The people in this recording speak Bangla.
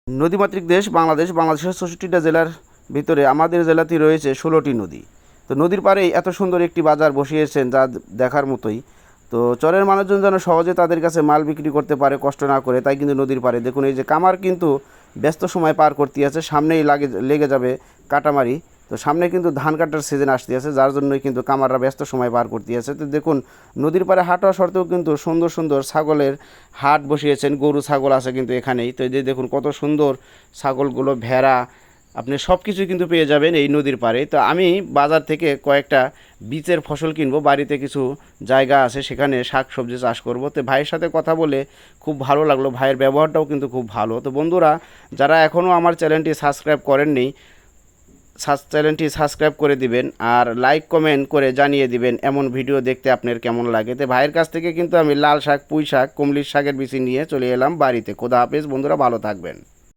নদীমাতৃক দেশ বাংলাদেশের ৬৪টা জেলার ভিতরে আমাদের জেলাতেই রয়েছে ১৬টি নদী। তো নদীর পাড়েই এত সুন্দর একটি বাজার বসিয়েছেন যা দেখার মতোই। তো চরের মানুষজন যেন সহজে তাদের কাছে মাল বিক্রি করতে পারে কষ্ট না করে, তাই কিন্তু নদীর পাড়ে দেখুন এই যে কামার কিন্তু ব্যস্ত সময় পার করতে আছে, সামনেই লেগে যাবে কাটামারি। তো সামনে কিন্তু ধান কাটার সিজন আসতে আছে, যার জন্যই কিন্তু কামাররা ব্যস্ত সময় পার করতে আছে। তো দেখুন নদীর পাড়ে হাট হওয়া সত্ত্বেও কিন্তু সুন্দর সুন্দর ছাগলের হাট বসিয়েছেন, গরু ছাগল আছে কিন্তু এখানেই। তো এই যে দেখুন কত সুন্দর ছাগলগুলো, ভেড়া, আপনি সব কিছুই কিন্তু পেয়ে যাবেন এই নদীর পাড়ে। তো আমি বাজার থেকে কয়েকটা বীজের ফসল কিনবো, বাড়িতে কিছু জায়গা আছে সেখানে শাক সবজি চাষ করব। তো ভাইয়ের সাথে কথা বলে খুব ভালো লাগলো, ভাইয়ের ব্যবহারটাও কিন্তু খুব ভালো। তো বন্ধুরা, যারা এখনও আমার চ্যানেলটি সাবস্ক্রাইব করেননি, চ্যানেলটি সাবস্ক্রাইব করে দিবেন আর লাইক কমেন্ট করে জানিয়ে দিবেন এমন ভিডিও দেখতে আপনার কেমন লাগে। তো ভাইয়ের কাছ থেকে কিন্তু আমি লাল শাক, পুঁই শাক, কুমলির শাকের বিচি নিয়ে চলে এলাম বাড়িতে। খোদা হাফেজ বন্ধুরা, ভালো থাকবেন।